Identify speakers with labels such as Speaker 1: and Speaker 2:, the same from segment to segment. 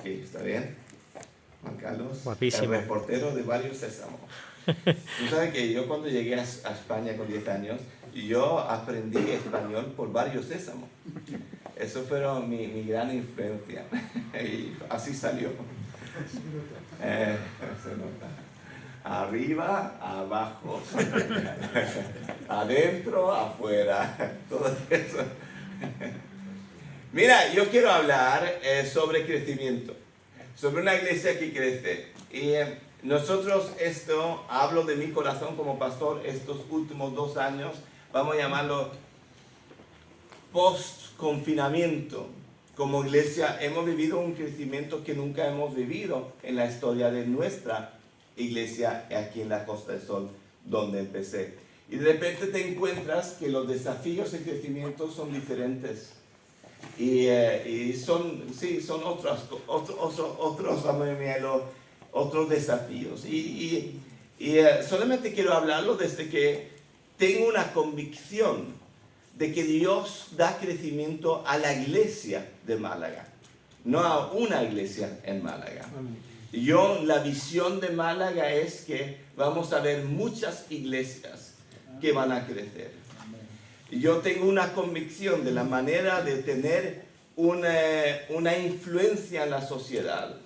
Speaker 1: Aquí, ¿está bien? Juan Carlos,
Speaker 2: Guapísimo.
Speaker 1: el reportero de Barrio Sésamo. Tú sabes que yo cuando llegué a España con 10 años, yo aprendí español por Barrio Sésamo. Eso fue mi gran influencia. Y así salió. Se nota. Arriba, abajo, adentro, afuera, todo eso. Mira, yo quiero hablar sobre crecimiento, sobre una iglesia que crece. Y nosotros hablo de mi corazón como pastor, estos últimos 2 años, vamos a llamarlo post-confinamiento. Como iglesia hemos vivido un crecimiento que nunca hemos vivido en la historia de nuestra iglesia aquí en la Costa del Sol, donde empecé. Y de repente te encuentras que los desafíos de crecimiento son diferentes. Y son otros desafíos. Y solamente quiero hablarlo desde que tengo una convicción de que Dios da crecimiento a la iglesia de Málaga, no a una iglesia en Málaga. La visión de Málaga es que vamos a ver muchas iglesias que van a crecer. Yo tengo una convicción de la manera de tener una influencia en la sociedad.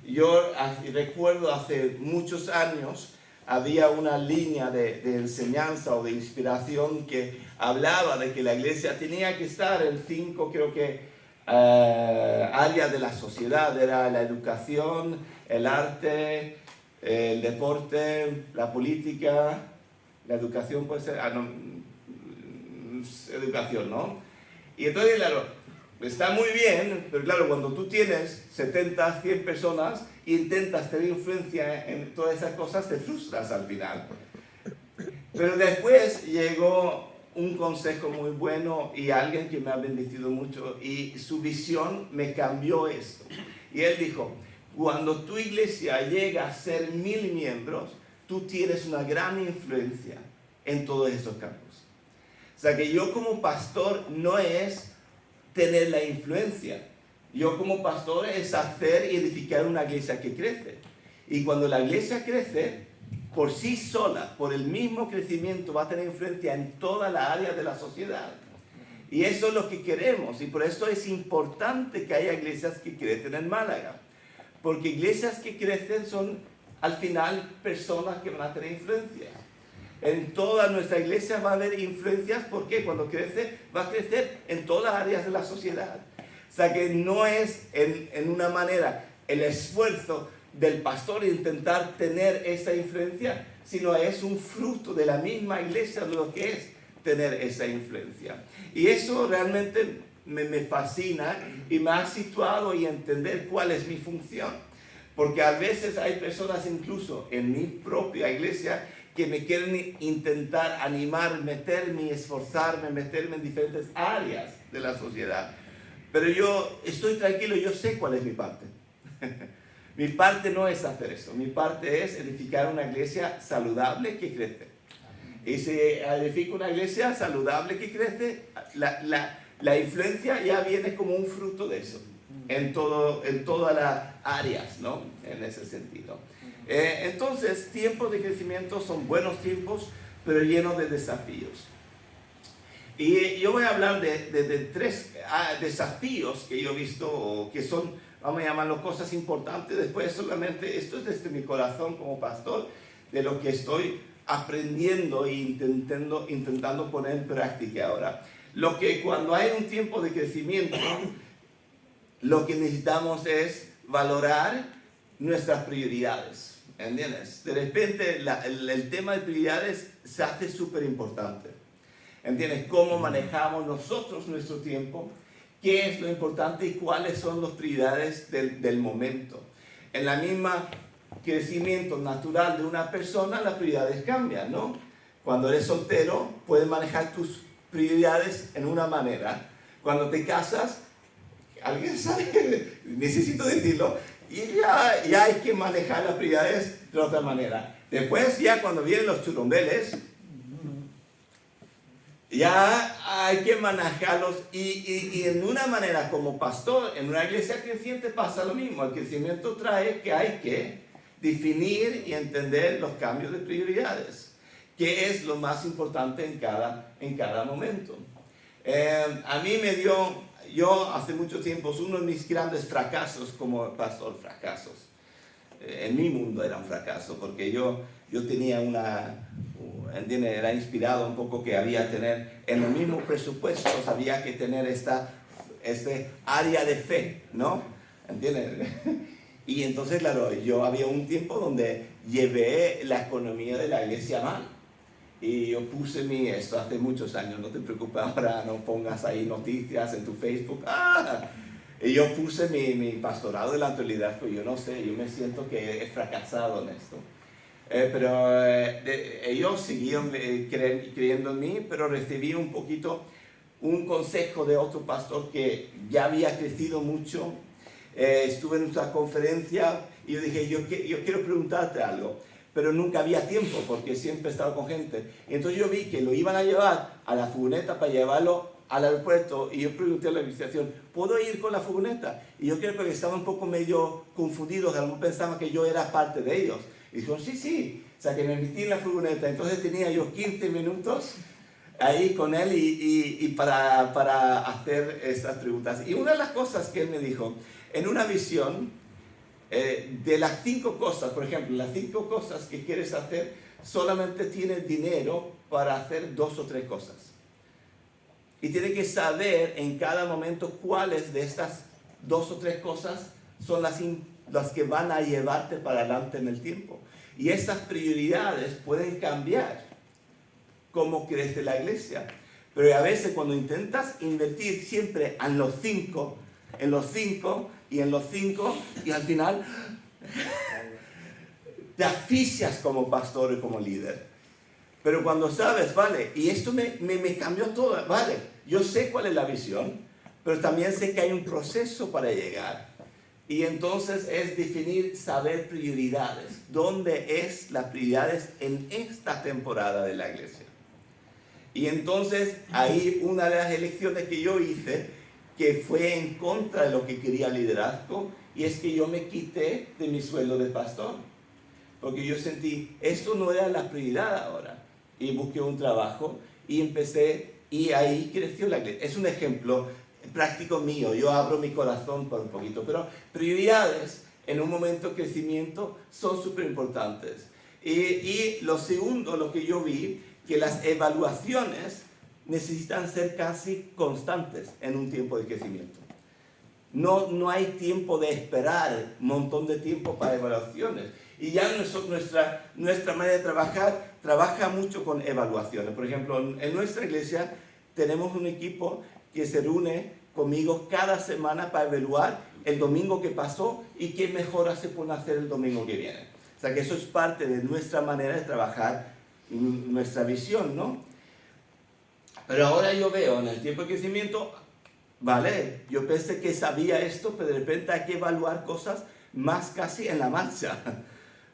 Speaker 1: Yo recuerdo hace muchos años había una línea de enseñanza o de inspiración que hablaba de que la iglesia tenía que estar en 5, creo que, áreas de la sociedad. Era la educación, el arte, el deporte, la política. La educación puede ser... educación, ¿no? Y entonces, claro, está muy bien, pero claro, cuando tú tienes 70, 100 personas e intentas tener influencia en todas esas cosas, te frustras al final. Pero después llegó un consejo muy bueno y alguien que me ha bendecido mucho, y su visión me cambió esto. Y él dijo: cuando tu iglesia llega a ser 1000 miembros, tú tienes una gran influencia en todos esos campos. O sea que yo como pastor no es tener la influencia. Yo como pastor es hacer y edificar una iglesia que crece. Y cuando la iglesia crece, por sí sola, por el mismo crecimiento, va a tener influencia en toda la área de la sociedad. Y eso es lo que queremos. Y por eso es importante que haya iglesias que crecen en Málaga. Porque iglesias que crecen son, al final, personas que van a tener influencia. En toda nuestra iglesia va a haber influencias, porque cuando crece, va a crecer en todas las áreas de la sociedad. O sea que no es en una manera el esfuerzo del pastor intentar tener esa influencia, sino es un fruto de la misma iglesia de lo que es tener esa influencia. Y eso realmente me fascina y me ha situado y entender cuál es mi función. Porque a veces hay personas, incluso en mi propia iglesia, que me quieren intentar animar, meterme en diferentes áreas de la sociedad. Pero yo estoy tranquilo, yo sé cuál es mi parte. Mi parte no es hacer eso, mi parte es edificar una iglesia saludable que crece. Y si edifico una iglesia saludable que crece, la influencia ya viene como un fruto de eso, en todas las áreas, ¿no? En ese sentido. Entonces, tiempos de crecimiento son buenos tiempos, pero llenos de desafíos. Y yo voy a hablar de 3 desafíos que yo he visto, o que son, vamos a llamarlo, cosas importantes. Después solamente, esto es desde mi corazón como pastor, de lo que estoy aprendiendo e intentando poner en práctica ahora. Lo que cuando hay un tiempo de crecimiento, lo que necesitamos es valorar nuestras prioridades. ¿Entiendes? De repente el tema de prioridades se hace súper importante. ¿Entiendes? Cómo manejamos nosotros nuestro tiempo, qué es lo importante y cuáles son las prioridades del momento. En la misma crecimiento natural de una persona, las prioridades cambian, ¿no? Cuando eres soltero, puedes manejar tus prioridades en una manera. Cuando te casas, alguien sabe, necesito decirlo, y ya hay que manejar las prioridades de otra manera. Después, ya cuando vienen los churumbeles, Ya hay que manejarlos y en una manera como pastor, en una iglesia creciente pasa lo mismo. El crecimiento trae que hay que definir y entender los cambios de prioridades, que es lo más importante en cada momento. A mí me dio, yo hace mucho tiempo, uno de mis grandes fracasos como pastor, en mi mundo era un fracaso, porque yo tenía era inspirado un poco que había que tener, en los mismos presupuestos había que tener este área de fe, ¿no? ¿Entiendes? Y entonces, claro, yo había un tiempo donde llevé la economía de la iglesia mal. Y yo puse esto hace muchos años, no te preocupes ahora, no pongas ahí noticias en tu Facebook. Y yo puse mi pastorado delante del liderazgo, yo no sé, yo me siento que he fracasado en esto. Pero ellos siguieron creyendo en mí, pero recibí un poquito un consejo de otro pastor que ya había crecido mucho. Estuve en nuestra conferencia y yo dije, yo quiero preguntarte algo, pero nunca había tiempo porque siempre he estado con gente. Y entonces yo vi que lo iban a llevar a la furgoneta para llevarlo al aeropuerto y yo pregunté a la administración, ¿puedo ir con la furgoneta? Y yo creo que estaban un poco medio confundidos, a lo mejor pensaban que yo era parte de ellos. Y dijeron, sí. O sea, que me metí en la furgoneta. Entonces tenía yo 15 minutos ahí con él y para hacer estas preguntas. Y una de las cosas que él me dijo, en una visión, de las 5 cosas, por ejemplo, las 5 cosas que quieres hacer, solamente tienes dinero para hacer 2 o 3 cosas. Y tienes que saber en cada momento cuáles de estas 2 o 3 cosas son las que van a llevarte para adelante en el tiempo. Y estas prioridades pueden cambiar cómo crece la iglesia. Pero a veces cuando intentas invertir siempre en los 5 y al final te asfixias como pastor y como líder. Pero cuando sabes, vale, y esto me cambió todo, vale, yo sé cuál es la visión, pero también sé que hay un proceso para llegar. Y entonces es definir, saber prioridades. ¿Dónde es las prioridades en esta temporada de la iglesia? Y entonces ahí una de las elecciones que yo hice, que fue en contra de lo que quería el liderazgo, y es que yo me quité de mi sueldo de pastor. Porque yo sentí, esto no era la prioridad ahora. Y busqué un trabajo y empecé, y ahí creció la iglesia. Es un ejemplo práctico mío, yo abro mi corazón por un poquito, pero prioridades en un momento de crecimiento son súper importantes. Y lo segundo, lo que yo vi, que las evaluaciones necesitan ser casi constantes en un tiempo de crecimiento. No hay tiempo de esperar un montón de tiempo para evaluaciones. Y ya nuestra manera de trabajar trabaja mucho con evaluaciones. Por ejemplo, en nuestra iglesia tenemos un equipo que se reúne conmigo cada semana para evaluar el domingo que pasó y qué mejoras se pueden hacer el domingo que viene. O sea que eso es parte de nuestra manera de trabajar, nuestra visión, ¿no? Pero ahora yo veo en el tiempo de crecimiento, vale, yo pensé que sabía esto, pero de repente hay que evaluar cosas más casi en la marcha.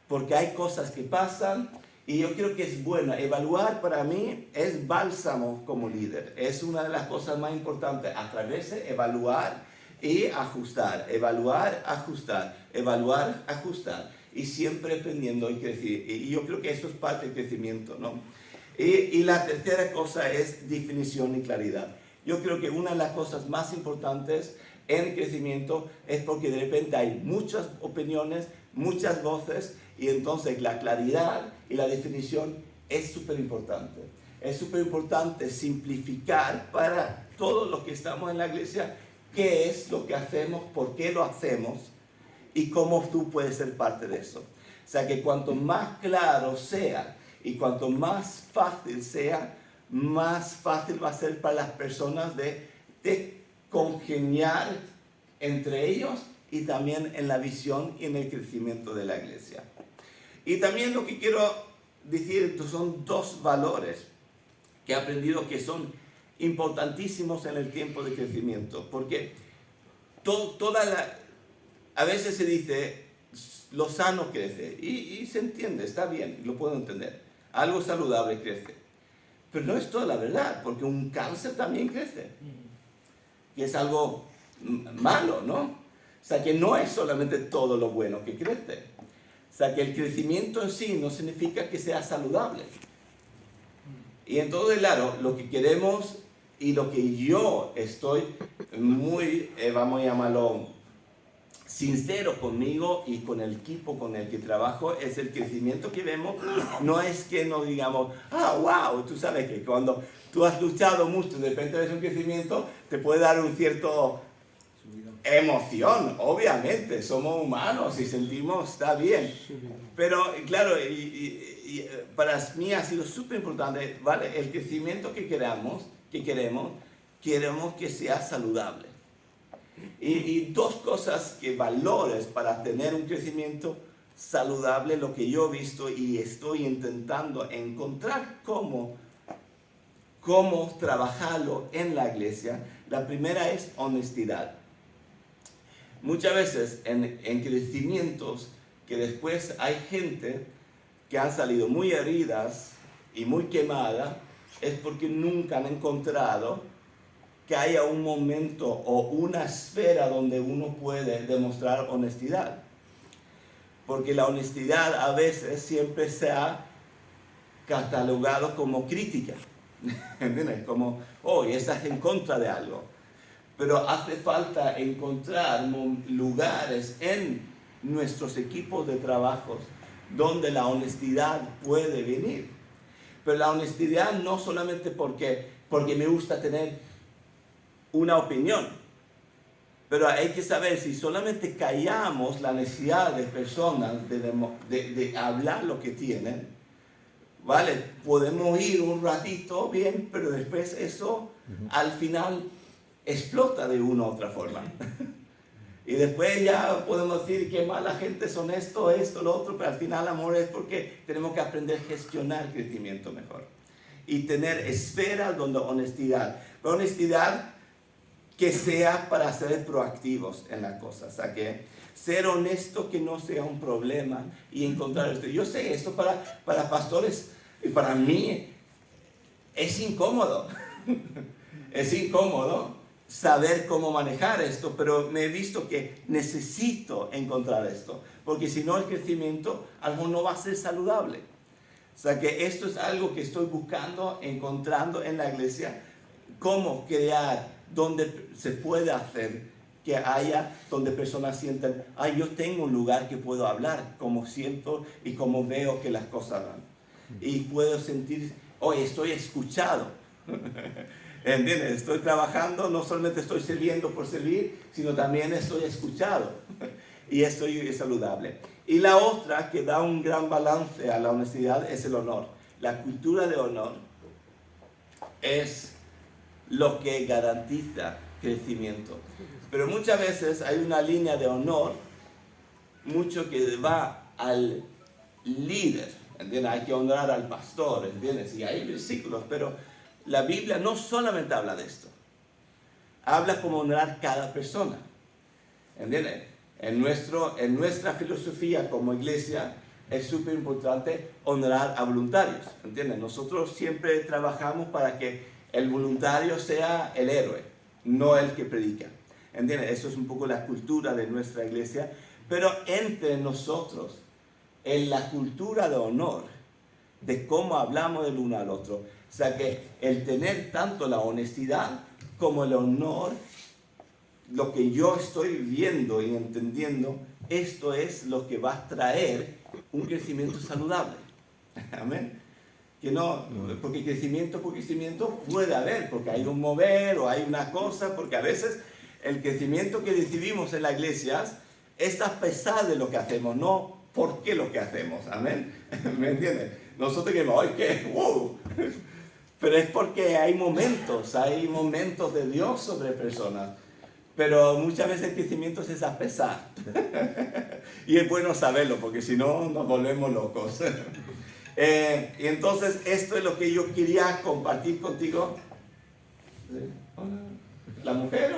Speaker 1: Porque hay cosas que pasan y yo creo que es bueno. Evaluar para mí es bálsamo como líder. Es una de las cosas más importantes. Atreverse, evaluar y ajustar. Evaluar, ajustar. Evaluar, ajustar. Y siempre aprendiendo y creciendo. Y yo creo que eso es parte del crecimiento, ¿no? Y la tercera cosa es definición y claridad. Yo creo que una de las cosas más importantes en el crecimiento es porque de repente hay muchas opiniones, muchas voces, y entonces la claridad y la definición es súper importante. Es súper importante simplificar para todos los que estamos en la iglesia qué es lo que hacemos, por qué lo hacemos y cómo tú puedes ser parte de eso. O sea que cuanto más claro sea y cuanto más fácil sea, más fácil va a ser para las personas de congeniar entre ellos y también en la visión y en el crecimiento de la iglesia. Y también lo que quiero decir son 2 valores que he aprendido que son importantísimos en el tiempo de crecimiento. Porque a veces se dice, lo sano crece. Y se entiende, está bien, lo puedo entender. Algo saludable crece. Pero no es toda la verdad, porque un cáncer también crece. Y es algo malo, ¿no? O sea, que no es solamente todo lo bueno que crece. O sea, que el crecimiento en sí no significa que sea saludable. Y entonces, claro, lo que queremos y lo que yo estoy muy, vamos a llamarlo, sincero conmigo y con el equipo con el que trabajo, es el crecimiento que vemos. No es que nos digamos, wow, tú sabes que cuando tú has luchado mucho, de repente ves un crecimiento, te puede dar un cierto emoción, obviamente, somos humanos y sentimos, está bien. Pero claro, y para mí ha sido súper importante, ¿vale? El crecimiento que queremos que sea saludable. Y dos cosas que valores para tener un crecimiento saludable, lo que yo he visto y estoy intentando encontrar cómo trabajarlo en la iglesia. La primera es honestidad. Muchas veces en crecimientos que después hay gente que han salido muy heridas y muy quemadas, es porque nunca han encontrado que haya un momento o una esfera donde uno puede demostrar honestidad. Porque la honestidad a veces siempre se ha catalogado como crítica. ¿Entiendes? Como, estás en contra de algo. Pero hace falta encontrar lugares en nuestros equipos de trabajo donde la honestidad puede venir. Pero la honestidad no solamente porque me gusta tener una opinión, pero hay que saber si solamente callamos la necesidad de personas de hablar lo que tienen, ¿vale? Podemos ir un ratito bien, pero después eso al final explota de una u otra forma. Y después ya podemos decir que mala gente son esto, lo otro, pero al final, amor, es porque tenemos que aprender a gestionar crecimiento mejor. Y tener esferas donde honestidad. Pero honestidad que sea para ser proactivos en la cosa. O sea, que ser honesto que no sea un problema y encontrar esto. Yo sé, esto para pastores y para mí es incómodo. Es incómodo saber cómo manejar esto, pero me he visto que necesito encontrar esto, porque si no el crecimiento algo no va a ser saludable. O sea que esto es algo que estoy buscando, encontrando en la iglesia, cómo crear donde se pueda hacer que haya, donde personas sientan, yo tengo un lugar que puedo hablar, como siento y como veo que las cosas van. Y puedo sentir, estoy escuchado. ¿Entiendes? Estoy trabajando, no solamente estoy sirviendo por servir, sino también estoy escuchado. Y esto es saludable. Y la otra que da un gran balance a la honestidad es el honor. La cultura de honor es lo que garantiza crecimiento. Pero muchas veces hay una línea de honor, mucho que va al líder, ¿entiendes? Hay que honrar al pastor, ¿entiendes? Y hay versículos, pero la Biblia no solamente habla de esto. Habla como honrar cada persona, ¿entiendes? En nuestra filosofía como iglesia es súper importante honrar a voluntarios, ¿entiendes? Nosotros siempre trabajamos para que el voluntario sea el héroe, no el que predica, ¿entiendes? Eso es un poco la cultura de nuestra iglesia, pero entre nosotros, en la cultura de honor, de cómo hablamos del uno al otro, o sea que el tener tanto la honestidad como el honor, lo que yo estoy viendo y entendiendo, esto es lo que va a traer un crecimiento saludable. Amén. Que no, porque crecimiento puede haber, porque hay un mover o hay una cosa, porque a veces el crecimiento que recibimos en las iglesias es a pesar de lo que hacemos, no por qué lo que hacemos. Amén. ¿Me entiendes? Nosotros queremos, ¡qué! ¡Wow! Pero es porque hay momentos de Dios sobre personas. Pero muchas veces el crecimiento es a pesar. Y es bueno saberlo, porque si no nos volvemos locos. Y entonces esto es lo que yo quería compartir contigo. ¿La mujer o